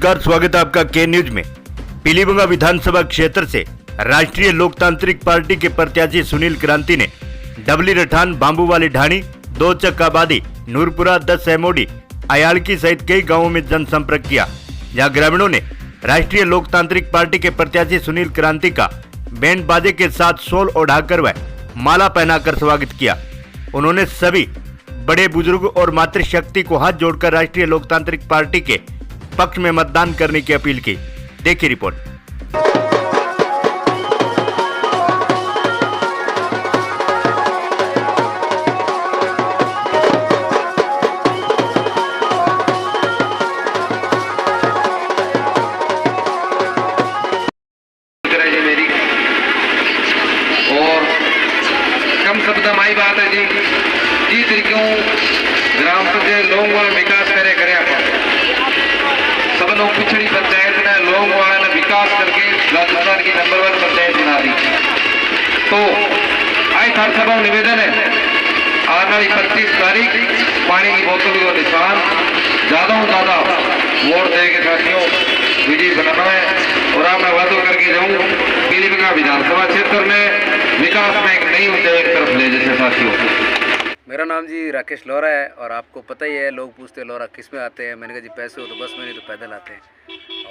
नमस्कार, स्वागत है आपका के न्यूज में। पीलीभंगा विधानसभा क्षेत्र से राष्ट्रीय लोकतांत्रिक पार्टी के प्रत्याशी सुनील क्रांति ने डबली रठान, बांबूवाली ढाणी, दो चक आबादी, नूरपुरा, 10 एमओडी, अयालकी सहित कई गांवों में जनसंपर्क किया, जहां ग्रामीणों ने राष्ट्रीय लोकतांत्रिक पार्टी के प्रत्याशी सुनील क्रांति का बैंड बाजे के साथ शॉल ओढ़ाकर व माला पहनाकर स्वागत किया। उन्होंने सभी बड़े बुजुर्ग और मातृशक्ति को हाथ जोड़कर राष्ट्रीय लोकतांत्रिक पार्टी के पक्ष में मतदान करने की अपील की। देखिए रिपोर्ट। और कम शब्द माई बात है जी जी तरीकों ग्राम सभा लोग वाला विकास करे आप सब लोग पिछड़ी पंचायत ने लोग वाला ने विकास करके राजस्थान की नंबर 1 पंचायत बना दी। तो आज हर सभा निवेदन है आने वाली 25 तारीख पानी की बोतल को निशान ज्यादा से ज्यादा वोट दे के साथियों विजयी बनाना है। और आप मैं वादों करके जाऊँ पीलीभंगा विधानसभा क्षेत्र में विकास में एक नई ऊंचाई की तरफ ले जैसे साथियों। मेरा नाम जी राकेश लोहरा है और आपको पता ही है, लोग पूछते हैं लोहरा किस में आते हैं। मैंने कहा जी पैसे हो तो बस में, नहीं तो पैदल आते हैं।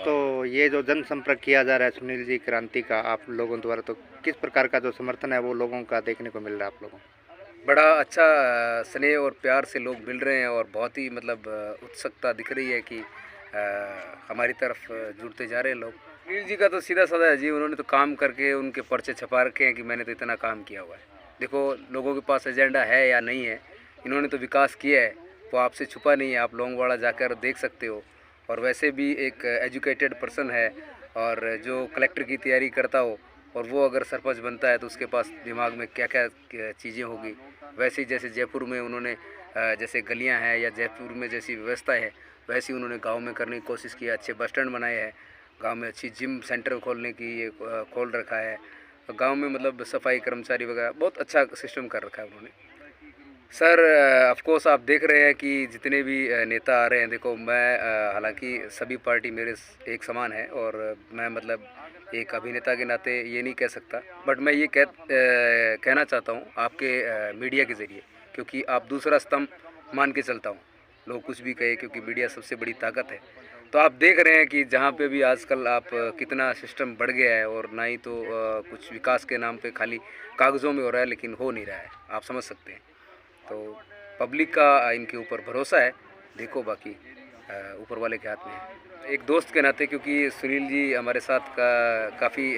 तो ये जो जनसंपर्क किया जा रहा है सुनील जी क्रांति का आप लोगों द्वारा, तो किस प्रकार का जो समर्थन है वो लोगों का देखने को मिल रहा है आप लोगों को? बड़ा अच्छा स्नेह और प्यार से लोग मिल रहे हैं और बहुत ही मतलब उत्सुकता दिख रही है कि हमारी तरफ जुड़ते जा रहे हैं लोग। सुनील जी का तो सीधा साधा है जी, उन्होंने तो काम करके उनके पर्चे छपा रखे हैं कि मैंने तो इतना काम किया हुआ है। देखो लोगों के पास एजेंडा है या नहीं है, इन्होंने तो विकास किया है, वो आपसे छुपा नहीं है। आप लोंगवाड़ा जाकर देख सकते हो। और वैसे भी एक एजुकेटेड पर्सन है और जो कलेक्टर की तैयारी करता हो और वो अगर सरपंच बनता है तो उसके पास दिमाग में क्या क्या चीज़ें होगी। वैसे ही जैसे जयपुर में उन्होंने जैसे गलियां हैं या जयपुर में जैसी व्यवस्था है वैसे ही उन्होंने गांव में करने की कोशिश की है। अच्छे बस स्टैंड बनाए हैं, गांव में अच्छी जिम सेंटर खोलने की ये खोल रखा है। गांव में मतलब सफाई कर्मचारी वगैरह बहुत अच्छा सिस्टम कर रखा है उन्होंने। सर ऑफ कोर्स आप देख रहे हैं कि जितने भी नेता आ रहे हैं, देखो मैं हालांकि सभी पार्टी मेरे एक समान है और मैं मतलब एक अभिनेता के नाते ये नहीं कह सकता, बट मैं ये कहना चाहता हूँ आपके मीडिया के ज़रिए, क्योंकि आप दूसरा स्तंभ मान के चलता हूँ। लोग कुछ भी कहे क्योंकि मीडिया सबसे बड़ी ताकत है। तो आप देख रहे हैं कि जहाँ पे भी आजकल आप कितना सिस्टम बढ़ गया है और ना ही तो कुछ विकास के नाम पे खाली कागज़ों में हो रहा है लेकिन हो नहीं रहा है, आप समझ सकते हैं। तो पब्लिक का इनके ऊपर भरोसा है, देखो बाकी ऊपर वाले के हाथ में है। एक दोस्त के नाते, क्योंकि सुनील जी हमारे साथ काफ़ी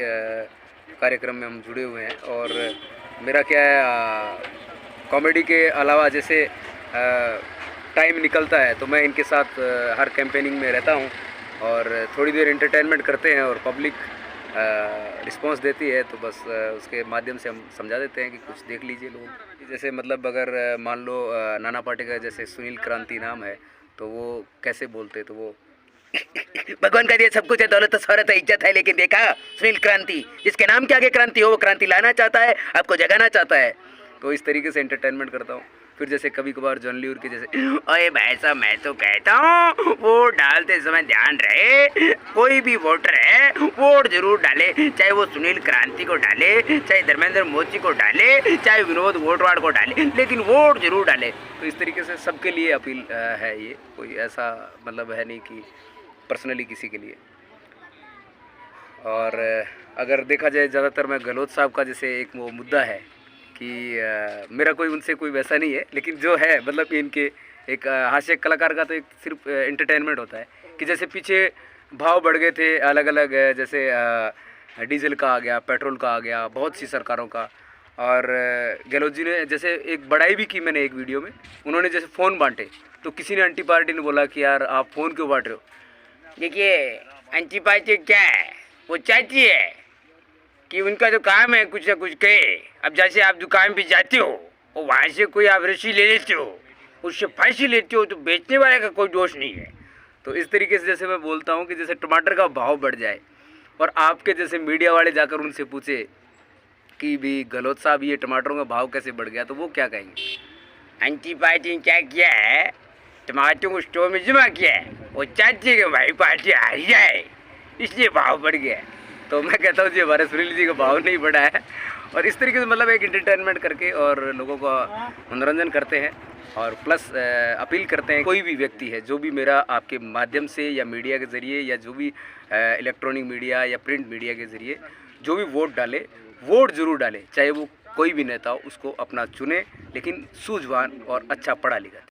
कार्यक्रम में हम जुड़े हुए हैं और मेरा क्या है कॉमेडी के अलावा जैसे टाइम निकलता है तो मैं इनके साथ हर कैंपेनिंग में रहता हूँ और थोड़ी देर एंटरटेनमेंट करते हैं और पब्लिक रिस्पांस देती है तो बस उसके माध्यम से हम समझा देते हैं कि कुछ देख लीजिए लोग। जैसे मतलब अगर मान लो नाना पाटेकर जैसे सुनील क्रांति नाम है तो वो कैसे बोलते, तो वो भगवान का दिया सब कुछ है, दौलत शौहरत है, इज्जत है, लेकिन देखा सुनील क्रांति, जिसके नाम के आगे क्रांति हो वो क्रांति लाना चाहता है, आपको जगाना चाहता है। तो इस तरीके से एंटरटेनमेंट करता हूँ। फिर जैसे कभी कभार जॉन लीवर के जैसे ओए भाई साहब मैं तो कहता हूँ वोट डालते समय ध्यान रहे, कोई भी वोटर है वोट जरूर डाले, चाहे वो सुनील क्रांति को डाले, चाहे धर्मेंद्र मोदी को डाले, चाहे विनोद वोटवाड़ को डाले, लेकिन वोट जरूर डाले। तो इस तरीके से सबके लिए अपील है, ये कोई ऐसा मतलब है नहीं कि पर्सनली किसी के लिए। और अगर देखा जाए ज़्यादातर मैं गहलोत साहब का जैसे एक वो मुद्दा है कि मेरा कोई उनसे कोई वैसा नहीं है, लेकिन जो है मतलब इनके एक हास्य कलाकार का तो एक सिर्फ एंटरटेनमेंट होता है कि जैसे पीछे भाव बढ़ गए थे अलग अलग, जैसे डीजल का आ गया, पेट्रोल का आ गया, बहुत सी सरकारों का। और गहलोत जी ने जैसे एक बड़ाई भी की मैंने एक वीडियो में, उन्होंने जैसे फ़ोन बांटे तो किसी ने एंटी पार्टी ने बोला कि यार आप फ़ोन क्यों बांट रहे हो। देखिए एंटी पार्टी क्या है, वो चाहती है कि उनका जो काम है कुछ ना कुछ कहे। अब जैसे आप दुकान पे जाते हो और वहाँ से कोई आप रस्सी ले लेते हो, उससे फांसी लेते हो, तो बेचने वाले का कोई दोष नहीं है। तो इस तरीके से जैसे मैं बोलता हूँ कि जैसे टमाटर का भाव बढ़ जाए और आपके जैसे मीडिया वाले जाकर उनसे पूछे कि भी गहलोत साहब ये टमाटरों का भाव कैसे बढ़ गया, तो वो क्या कहेंगे? एंटी पार्टी ने क्या किया है, टमाटरों को स्टोर में जमा किया है वो चाची के भाई पार्टी हार जाए इसलिए भाव बढ़ गया। तो मैं कहता हूँ जी हमारे सुनील जी का भाव नहीं बढ़ा है। और इस तरीके से मतलब एक एंटरटेनमेंट करके और लोगों का मनोरंजन करते हैं और प्लस अपील करते हैं कोई भी व्यक्ति है जो भी मेरा आपके माध्यम से या मीडिया के ज़रिए या जो भी इलेक्ट्रॉनिक मीडिया या प्रिंट मीडिया के ज़रिए जो भी वोट डाले, वोट ज़रूर डाले, चाहे वो कोई भी नेता हो, उसको अपना चुने, लेकिन सूझवान और अच्छा पढ़ा लिखा।